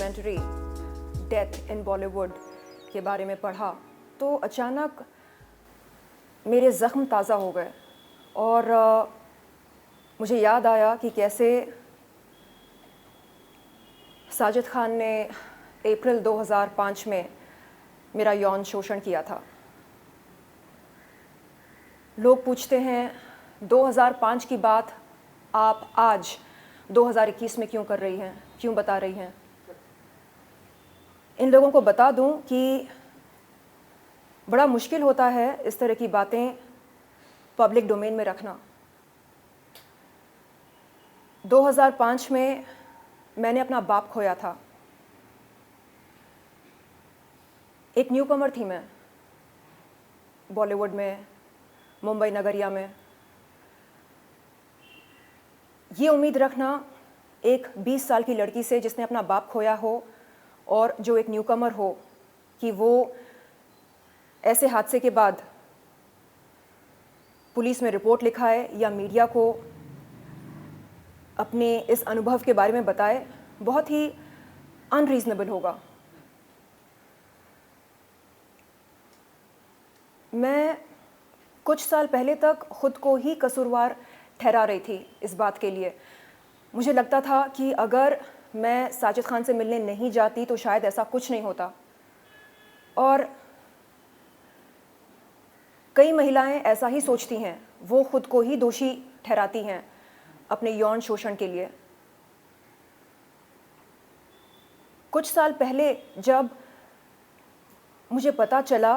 Documentary death in Bollywood के बारे में पढ़ा तो अचानक मेरे ज़ख्म ताज़ा हो गए और मुझे याद आया कि कैसे साजिद खान ने अप्रैल 2005 में मेरा यौन शोषण किया था। लोग पूछते हैं 2005 की बात आप आज 2021 में क्यों कर रही हैं, क्यों बता रही हैं। इन लोगों को बता दूं कि बड़ा मुश्किल होता है इस तरह की बातें पब्लिक डोमेन में रखना। 2005 में मैंने अपना बाप खोया था। एक न्यूकमर थी मैं बॉलीवुड में, मुंबई नगरिया में। ये उम्मीद रखना एक 20 साल की लड़की से जिसने अपना बाप खोया हो और जो एक न्यूकमर हो कि वो ऐसे हादसे के बाद पुलिस में रिपोर्ट लिखाए या मीडिया को अपने इस अनुभव के बारे में बताए, बहुत ही अनरीजनेबल होगा। मैं कुछ साल पहले तक खुद को ही कसूरवार ठहरा रही थी इस बात के लिए। मुझे लगता था कि अगर मैं साजिद खान से मिलने नहीं जाती तो शायद ऐसा कुछ नहीं होता। और कई महिलाएं ऐसा ही सोचती हैं, वो खुद को ही दोषी ठहराती हैं अपने यौन शोषण के लिए। कुछ साल पहले जब मुझे पता चला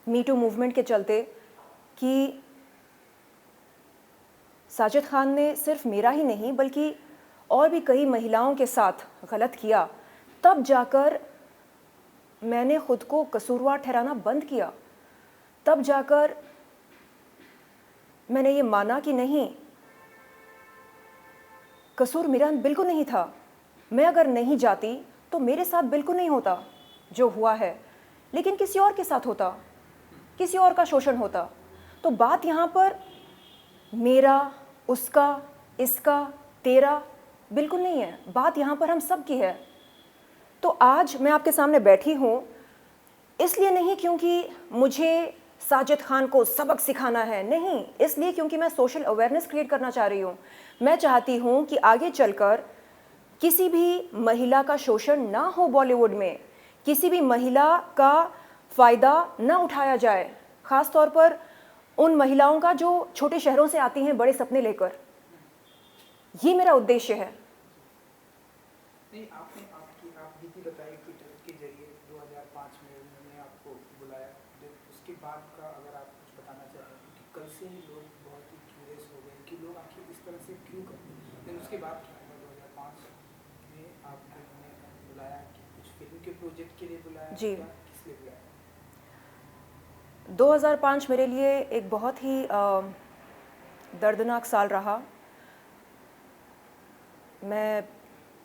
मी टू मूवमेंट के चलते कि साजिद खान ने सिर्फ मेरा ही नहीं बल्कि और भी कई महिलाओं के साथ गलत किया, तब जाकर मैंने खुद को कसूरवार ठहराना बंद किया। तब जाकर मैंने ये माना कि नहीं, कसूर मेरा बिल्कुल नहीं था। मैं अगर नहीं जाती तो मेरे साथ बिल्कुल नहीं होता जो हुआ है, लेकिन किसी और के साथ होता, किसी और का शोषण होता। तो बात यहाँ पर मेरा, उसका, इसका, तेरा बिल्कुल नहीं है। बात यहाँ पर हम सब की है। तो आज मैं आपके सामने बैठी हूँ इसलिए नहीं क्योंकि मुझे साजिद खान को सबक सिखाना है, नहीं, इसलिए क्योंकि मैं सोशल अवेयरनेस क्रिएट करना चाह रही हूँ। मैं चाहती हूँ कि आगे चलकर किसी भी महिला का शोषण ना हो बॉलीवुड में, किसी भी महिला का फ़ायदा ना उठाया जाए, ख़ास तौर पर उन महिलाओं का जो छोटे शहरों से आती हैं बड़े सपने लेकर। ये मेरा उद्देश्य है। नहीं, आपने आप बीती बताई ट्विटर के जरिए 2005 में उन्होंने आपको बुलाया। उसके बाद का अगर आप कुछ बताना चाहें, क्योंकि कल से ही लोग बहुत ही क्यूरियस हो गए कि लोग आखिर इस तरह से क्यों करते हैं। लेकिन उसके बाद क्या हुआ? 2005 में आपको उन्होंने बुलाया कि कुछ फिल्म के प्रोजेक्ट के लिए बुलाया जी, किस लिए बुलाया? 2005 मेरे लिए एक बहुत ही दर्दनाक साल रहा। मैं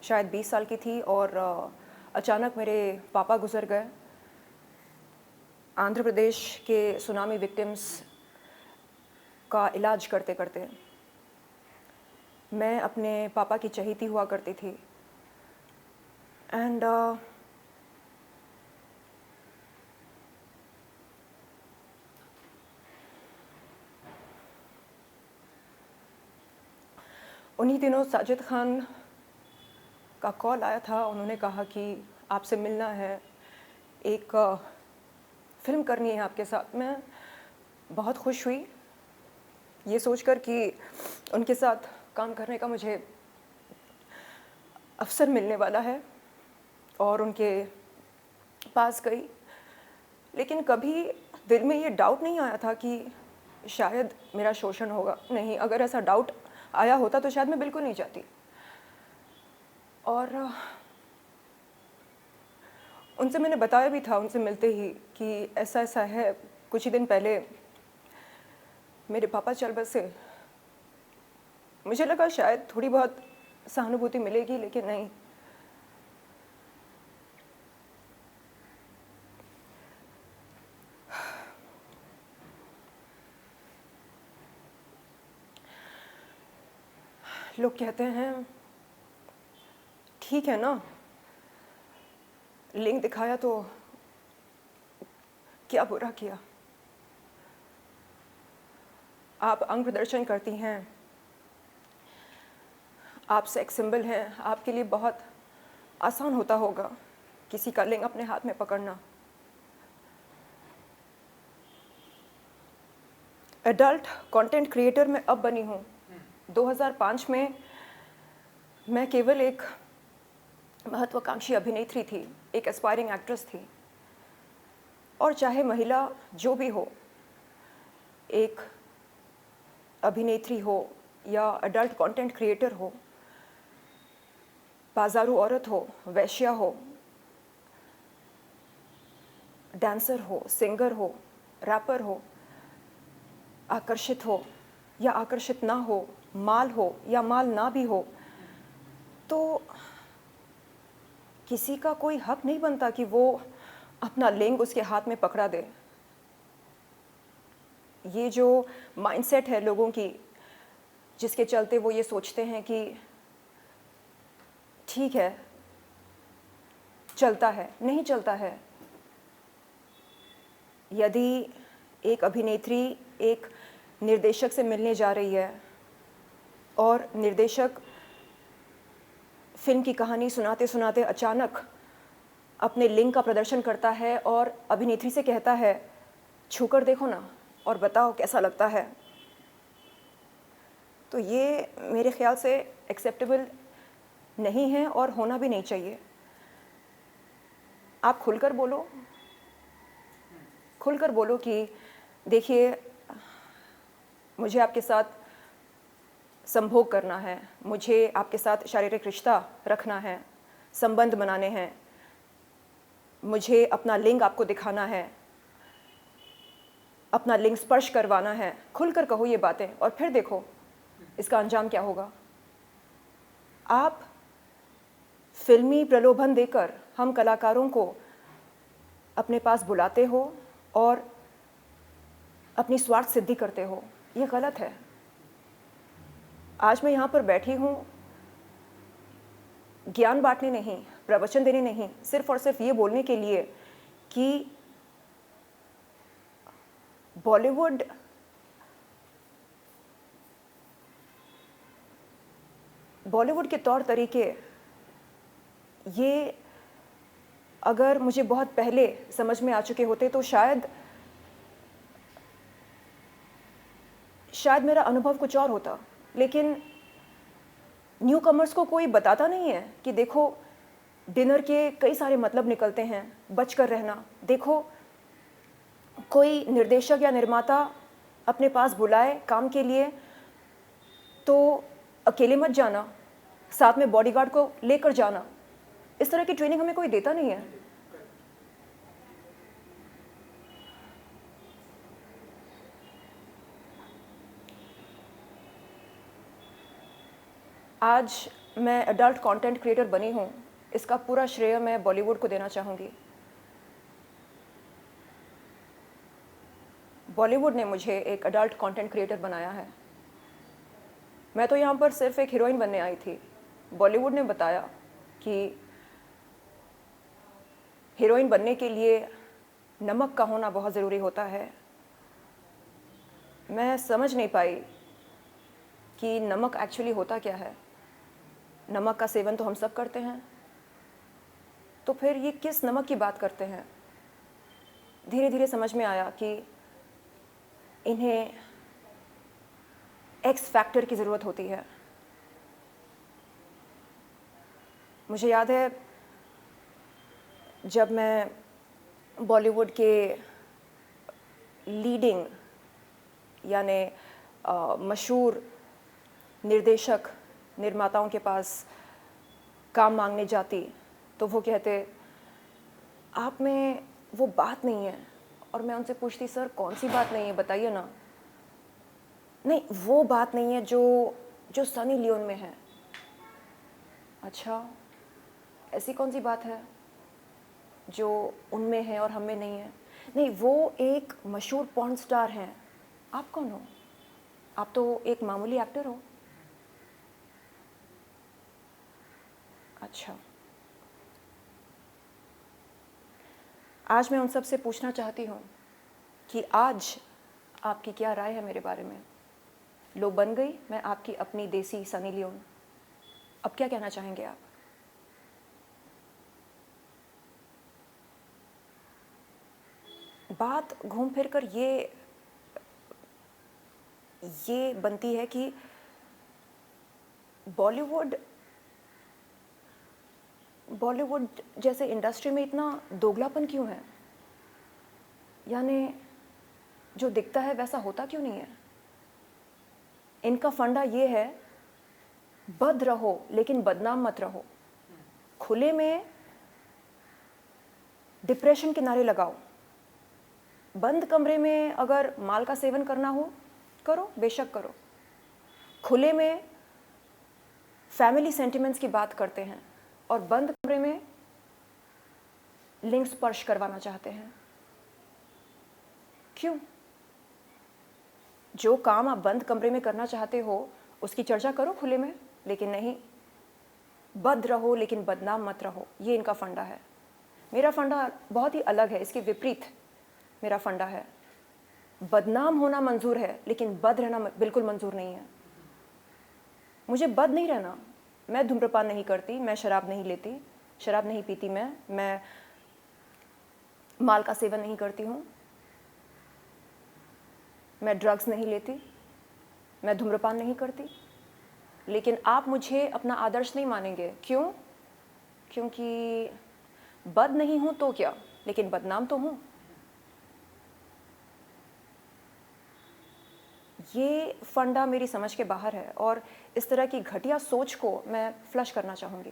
शायद 20 साल की थी और अचानक मेरे पापा गुजर गए। आंध्र प्रदेश के सुनामी विक्टिम्स का इलाज करते करते मैं अपने पापा की चहेती हुआ करती थी। एंड उन्हीं दिनों साजिद खान का कॉल आया था। उन्होंने कहा कि आपसे मिलना है, एक फ़िल्म करनी है आपके साथ। मैं बहुत खुश हुई ये सोचकर कि उनके साथ काम करने का मुझे अवसर मिलने वाला है, और उनके पास गई। लेकिन कभी दिल में ये डाउट नहीं आया था कि शायद मेरा शोषण होगा। नहीं, अगर ऐसा डाउट आया होता तो शायद मैं बिल्कुल नहीं जाती। और उनसे मैंने बताया भी था उनसे मिलते ही कि ऐसा ऐसा है। कुछ ही दिन पहले मेरे पापा चल बसे। मुझे लगा शायद थोड़ी बहुत सहानुभूति मिलेगी, लेकिन नहीं। लोग कहते हैं ठीक है ना, लिंग दिखाया तो क्या बुरा किया। आप अंग प्रदर्शन करती हैं, आप सेक्स सिंबल हैं, आपके लिए बहुत आसान होता होगा किसी का लिंग अपने हाथ में पकड़ना। एडल्ट कंटेंट क्रिएटर मैं अब बनी हूँ। 2005 में मैं केवल एक महत्वाकांक्षी अभिनेत्री थी, एक एस्पायरिंग एक्ट्रेस थी। और चाहे महिला जो भी हो, एक अभिनेत्री हो या एडल्ट कंटेंट क्रिएटर हो, बाजारू औरत हो, वैश्या हो, डांसर हो, सिंगर हो, रैपर हो, आकर्षित हो या आकर्षित ना हो या माल ना भी हो, तो किसी का कोई हक नहीं बनता कि वो अपना लिंग उसके हाथ में पकड़ा दे। ये जो माइंडसेट है लोगों की, जिसके चलते वो ये सोचते हैं कि ठीक है, चलता है, नहीं चलता है। यदि एक अभिनेत्री एक निर्देशक से मिलने जा रही है और निर्देशक फिल्म की कहानी सुनाते सुनाते अचानक अपने लिंग का प्रदर्शन करता है और अभिनेत्री से कहता है, छूकर देखो ना और बताओ कैसा लगता है, तो ये मेरे ख्याल से एक्सेप्टेबल नहीं है और होना भी नहीं चाहिए। आप खुलकर बोलो कि देखिए, मुझे आपके साथ संभोग करना है, मुझे आपके साथ शारीरिक रिश्ता रखना है, संबंध बनाने हैं, मुझे अपना लिंग आपको दिखाना है, अपना लिंग स्पर्श करवाना है। खुलकर कहो ये बातें और फिर देखो इसका अंजाम क्या होगा। आप फिल्मी प्रलोभन देकर हम कलाकारों को अपने पास बुलाते हो और अपनी स्वार्थ सिद्धि करते हो, ये गलत है। आज मैं यहाँ पर बैठी हूँ ज्ञान बांटने नहीं, प्रवचन देने नहीं, सिर्फ और सिर्फ ये बोलने के लिए कि बॉलीवुड के तौर तरीके, ये अगर मुझे बहुत पहले समझ में आ चुके होते तो शायद मेरा अनुभव कुछ और होता। लेकिन न्यू कमर्स को कोई बताता नहीं है कि देखो डिनर के कई सारे मतलब निकलते हैं, बच कर रहना। देखो कोई निर्देशक या निर्माता अपने पास बुलाए काम के लिए तो अकेले मत जाना, साथ में बॉडीगार्ड को लेकर जाना। इस तरह की ट्रेनिंग हमें कोई देता नहीं है। आज मैं एडल्ट कंटेंट क्रिएटर बनी हूँ, इसका पूरा श्रेय मैं बॉलीवुड को देना चाहूँगी। बॉलीवुड ने मुझे एक एडल्ट कंटेंट क्रिएटर बनाया है। मैं तो यहाँ पर सिर्फ एक हीरोइन बनने आई थी। बॉलीवुड ने बताया कि हीरोइन बनने के लिए नमक का होना बहुत ज़रूरी होता है। मैं समझ नहीं पाई कि नमक एक्चुअली होता क्या है। नमक का सेवन तो हम सब करते हैं, तो फिर ये किस नमक की बात करते हैं। धीरे धीरे समझ में आया कि इन्हें एक्स फैक्टर की ज़रूरत होती है। मुझे याद है जब मैं बॉलीवुड के लीडिंग यानी मशहूर निर्देशक निर्माताओं के पास काम मांगने जाती तो वो कहते आप में वो बात नहीं है। और मैं उनसे पूछती सर कौन सी बात नहीं है, बताइए ना। नहीं, वो बात नहीं है जो सनी लियोन में है। अच्छा, ऐसी कौन सी बात है जो उनमें है और हम में नहीं है? नहीं, वो एक मशहूर पॉर्न स्टार हैं। आप कौन हो? आप तो एक मामूली एक्टर हो। अच्छा, आज मैं उन सब से पूछना चाहती हूँ कि आज आपकी क्या राय है मेरे बारे में। लो बन गई मैं आपकी अपनी देसी सनी लियोन। अब क्या कहना चाहेंगे आप? बात घूम फिर कर ये बनती है कि बॉलीवुड जैसे इंडस्ट्री में इतना दोगलापन क्यों है? यानी जो दिखता है वैसा होता क्यों नहीं है? इनका फंडा ये है, बद रहो लेकिन बदनाम मत रहो। खुले में डिप्रेशन के नारे लगाओ, बंद कमरे में अगर माल का सेवन करना हो करो, बेशक करो। खुले में फैमिली सेंटिमेंट्स की बात करते हैं और बंद कमरे में लिंग स्पर्श करवाना चाहते हैं। क्यों? जो काम आप बंद कमरे में करना चाहते हो उसकी चर्चा करो खुले में, लेकिन नहीं, बद रहो लेकिन बदनाम मत रहो। ये इनका फंडा है। मेरा फंडा बहुत ही अलग है, इसके विपरीत मेरा फंडा है। बदनाम होना मंजूर है लेकिन बद रहना बिल्कुल मंजूर नहीं है। मुझे बद नहीं रहना। मैं धूम्रपान नहीं करती, मैं शराब नहीं लेती, शराब नहीं पीती, मैं माल का सेवन नहीं करती हूँ, मैं ड्रग्स नहीं लेती, मैं धूम्रपान नहीं करती। लेकिन आप मुझे अपना आदर्श नहीं मानेंगे। क्यों? क्योंकि बद नहीं हूँ तो क्या, लेकिन बदनाम तो हूँ। ये फंडा मेरी समझ के बाहर है और इस तरह की घटिया सोच को मैं फ्लश करना चाहूँगी।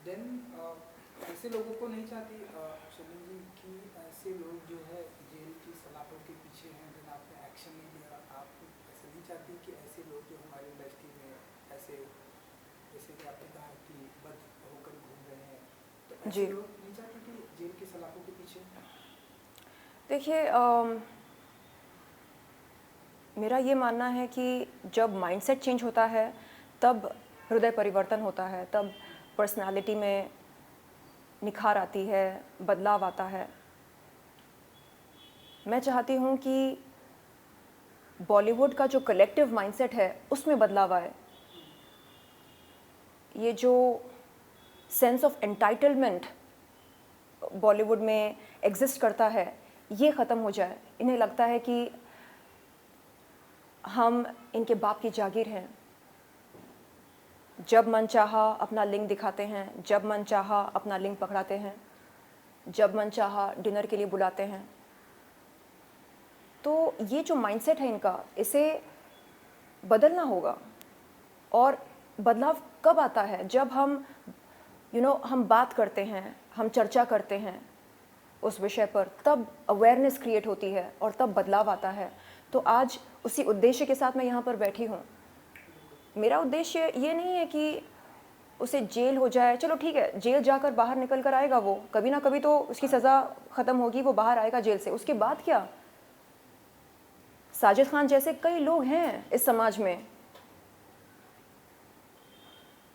देन ऐसे लोगों को नहीं चाहती शर्मिन जी कि ऐसे लोग जो है जेल की सलाखों के पीछे हैं, देन आपने एक्शन नहीं लिया। आप ऐसे नहीं चाहती कि ऐसे लोग जो हमारी इंडस्ट्री में ऐसे, जैसे कि आपने कहा कि बद होकर घूम रहे हैं, तो ऐसे जी लोग नहीं चाहती कि जेल की सलाखों के पीछे? देखिए, मेरा ये मानना है कि जब माइंडसेट चेंज होता है तब हृदय परिवर्तन होता है, तब पर्सनालिटी में निखार आती है, बदलाव आता है। मैं चाहती हूँ कि बॉलीवुड का जो कलेक्टिव माइंडसेट है उसमें बदलाव आए। ये जो सेंस ऑफ एंटाइटलमेंट बॉलीवुड में एग्जिस्ट करता है ये ख़त्म हो जाए। इन्हें लगता है कि हम इनके बाप की जागीर हैं। जब मन चाहा अपना लिंग दिखाते हैं, जब मन चाहा अपना लिंग पकड़ाते हैं, जब मन चाहा डिनर के लिए बुलाते हैं। तो ये जो माइंडसेट है इनका, इसे बदलना होगा। और बदलाव कब आता है? जब हम हम बात करते हैं, हम चर्चा करते हैं उस विषय पर, तब अवेयरनेस क्रिएट होती है और तब बदलाव आता है। तो आज उसी उद्देश्य के साथ मैं यहाँ पर बैठी हूँ। मेरा उद्देश्य ये नहीं है कि उसे जेल हो जाए। चलो ठीक है, जेल जाकर बाहर निकल कर आएगा वो, कभी ना कभी तो उसकी सज़ा ख़त्म होगी, वो बाहर आएगा जेल से। उसके बाद क्या? साजिद खान जैसे कई लोग हैं इस समाज में।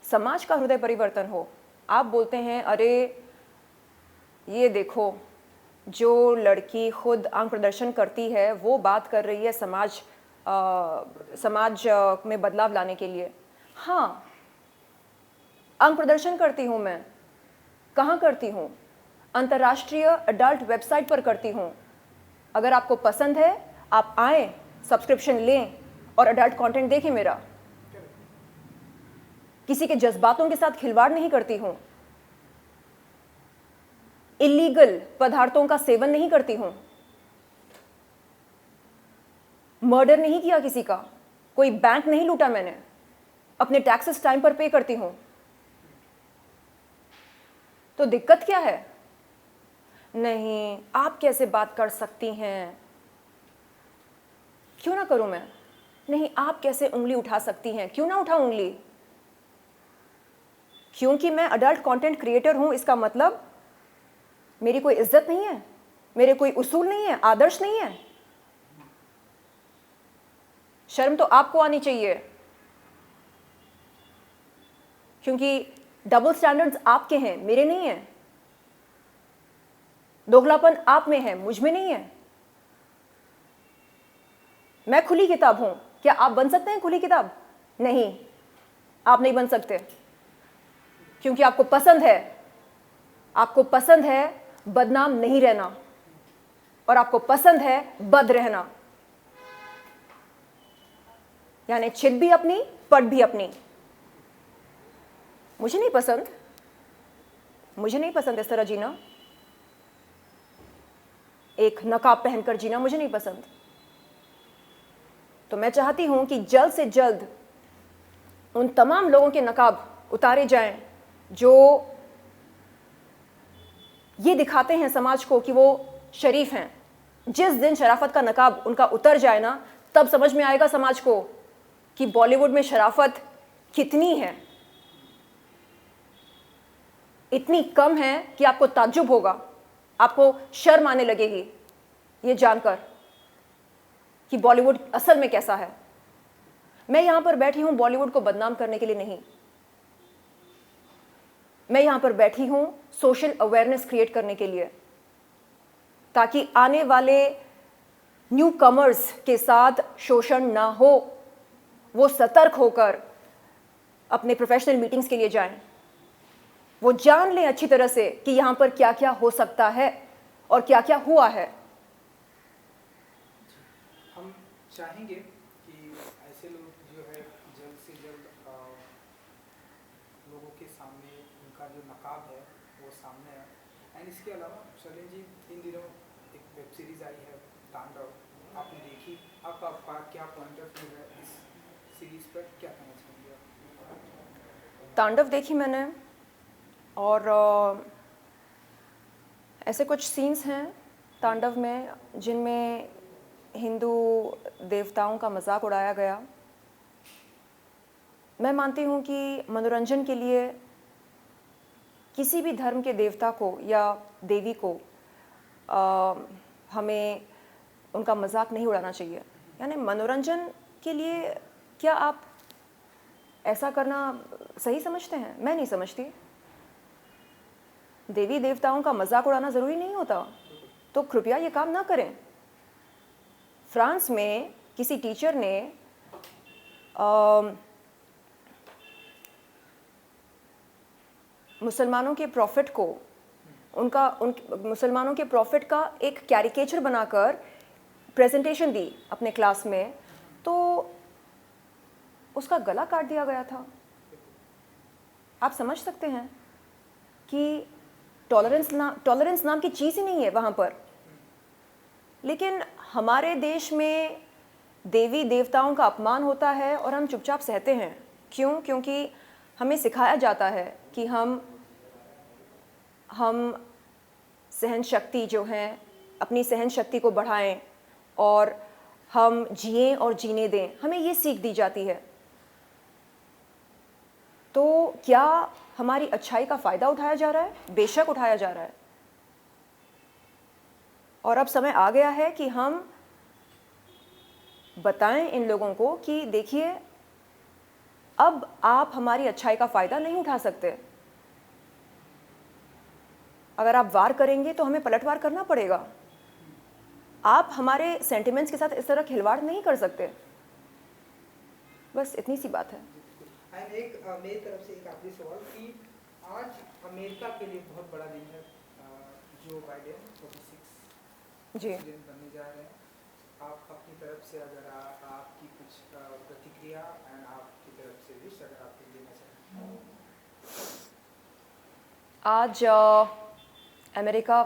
समाज का हृदय परिवर्तन हो। आप बोलते हैं अरे ये देखो, जो लड़की खुद अंग प्रदर्शन करती है वो बात कर रही है समाज में बदलाव लाने के लिए। हाँ, अंग प्रदर्शन करती हूँ मैं। कहाँ करती हूँ? अंतर्राष्ट्रीय अडल्ट वेबसाइट पर करती हूँ। अगर आपको पसंद है आप आएँ, सब्सक्रिप्शन लें और अडल्ट कंटेंट देखें मेरा। किसी के जज्बातों के साथ खिलवाड़ नहीं करती हूँ। इलीगल पदार्थों का सेवन नहीं करती हूँ। मर्डर नहीं किया किसी का, कोई बैंक नहीं लूटा मैंने, अपने टैक्सेस टाइम पर पे करती हूँ। तो दिक्कत क्या है? नहीं, आप कैसे बात कर सकती हैं? क्यों ना करूं मैं? नहीं, आप कैसे उंगली उठा सकती हैं? क्यों ना उठाऊं उंगली? क्योंकि मैं अडल्ट कंटेंट क्रिएटर हूं इसका मतलब मेरी कोई इज्जत नहीं है, मेरे कोई उसूल नहीं है, आदर्श नहीं है? शर्म तो आपको आनी चाहिए, क्योंकि डबल स्टैंडर्ड्स आपके हैं, मेरे नहीं हैं। दोगलापन आप में है, मुझ में नहीं है। मैं खुली किताब हूं। क्या आप बन सकते हैं खुली किताब? नहीं, आप नहीं बन सकते, क्योंकि आपको पसंद है बदनाम नहीं रहना, और आपको पसंद है बद रहना, यानी चित भी अपनी, पट भी अपनी। मुझे नहीं पसंद इस तरह जीना, एक नकाब पहनकर जीना मुझे नहीं पसंद। तो मैं चाहती हूं कि जल्द से जल्द उन तमाम लोगों के नकाब उतारे जाएं जो ये दिखाते हैं समाज को कि वो शरीफ हैं। जिस दिन शराफत का नकाब उनका उतर जाए ना, तब समझ में आएगा समाज को कि बॉलीवुड में शराफत कितनी है। इतनी कम है कि आपको ताज्जुब होगा, आपको शर्म आने लगेगी ये जानकर कि बॉलीवुड असल में कैसा है। मैं यहां पर बैठी हूं बॉलीवुड को बदनाम करने के लिए नहीं, मैं यहां पर बैठी हूं सोशल अवेयरनेस क्रिएट करने के लिए, ताकि आने वाले न्यू कमर्स के साथ शोषण ना हो, वो सतर्क होकर अपने प्रोफेशनल मीटिंग्स के लिए जाएं, वो जान लें अच्छी तरह से कि यहां पर क्या क्या हो सकता है और क्या क्या हुआ है। हम चाहेंगे कि ऐसे लोग जो है जल्द से जल्द लोगों के सामने उनका जो नकाब है वो सामने आए। एंड इसके अलावा शैलेंद्र जी, इन दिनों एक वेब सीरीज़ आई है तांडव, आपने देखी? आपका क्या पॉइंट ऑफ व्यू है इस सीरीज़ पर, क्या कहना चाहेंगे आप? तांडव देखी मैंने, और ऐसे कुछ सीन्स हैं तांडव में जिनमें हिंदू देवताओं का मजाक उड़ाया गया। मैं मानती हूँ कि मनोरंजन के लिए किसी भी धर्म के देवता को या देवी को हमें उनका मजाक नहीं उड़ाना चाहिए। यानी मनोरंजन के लिए क्या आप ऐसा करना सही समझते हैं? मैं नहीं समझती। देवी देवताओं का मजाक उड़ाना ज़रूरी नहीं होता, तो कृपया ये काम ना करें। फ्रांस में किसी टीचर ने मुसलमानों के प्रॉफिट को मुसलमानों के प्रॉफिट का एक कैरिकेचर बनाकर प्रेजेंटेशन दी अपने क्लास में, तो उसका गला काट दिया गया था। आप समझ सकते हैं कि टॉलरेंस नाम की चीज़ ही नहीं है वहाँ पर। लेकिन हमारे देश में देवी देवताओं का अपमान होता है और हम चुपचाप सहते हैं। क्यों? क्योंकि हमें सिखाया जाता है कि हम सहन शक्ति जो है, अपनी सहन शक्ति को बढ़ाएं और हम जिएं और जीने दें, हमें ये सीख दी जाती है। तो क्या हमारी अच्छाई का फ़ायदा उठाया जा रहा है? बेशक उठाया जा रहा है। और अब समय आ गया है कि हम बताएं इन लोगों को कि देखिए, अब आप हमारी अच्छाई का फ़ायदा नहीं उठा सकते। अगर आप वार करेंगे तो हमें पलटवार करना पड़ेगा। आप हमारे सेंटिमेंट्स के साथ इस तरह खिलवाड़ नहीं कर सकते। बस इतनी सी बात है। एंड एक मेरी तरफ से एक आखिरी सवाल कि आज अमेरिका के लिए बहुत बड़ा दिन है। जो बाइडेन 46 जी, प्रेसिडेंट बनने जा रहे हैं। आप अपनी तरफ से अगर आपकी कुछ प्रतिक्रिया एंड आपकी तरफ से विश अगर आप देना चाहें। आज America,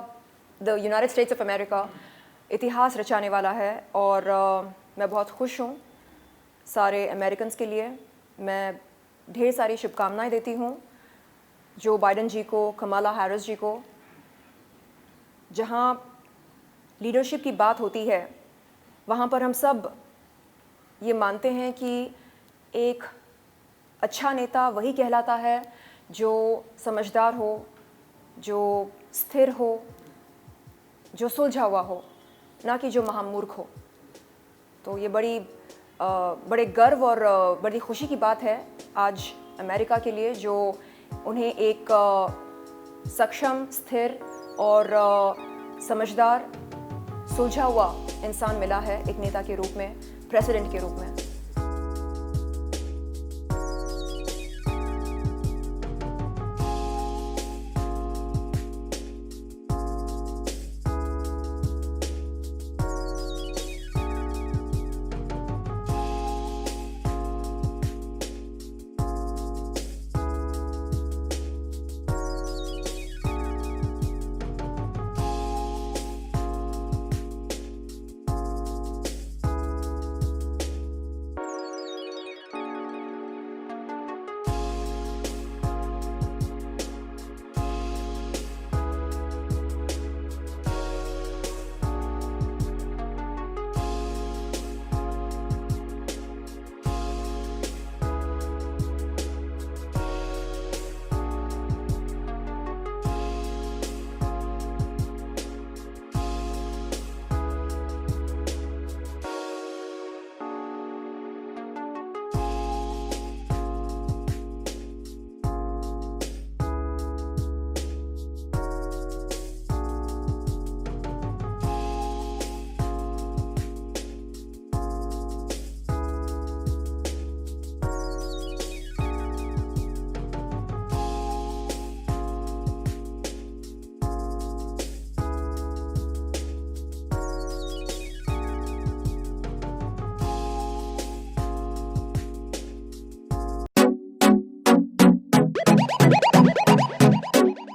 the United states of America इतिहास रचाने वाला है, और मैं बहुत खुश हूँ। सारे अमेरिकन्स के लिए मैं ढेर सारी शुभकामनाएं देती हूँ, जो बाइडेन जी को, कमाला हैरिस जी को। जहाँ लीडरशिप की बात होती है, वहाँ पर हम सब ये मानते हैं कि एक अच्छा नेता वही कहलाता है जो समझदार हो, जो स्थिर हो, जो सुलझा हुआ हो, ना कि जो महामूर्ख हो। तो ये बड़े गर्व और बड़ी खुशी की बात है आज अमेरिका के लिए, जो उन्हें एक सक्षम, स्थिर और समझदार, सुलझा हुआ इंसान मिला है एक नेता के रूप में, प्रेसिडेंट के रूप में।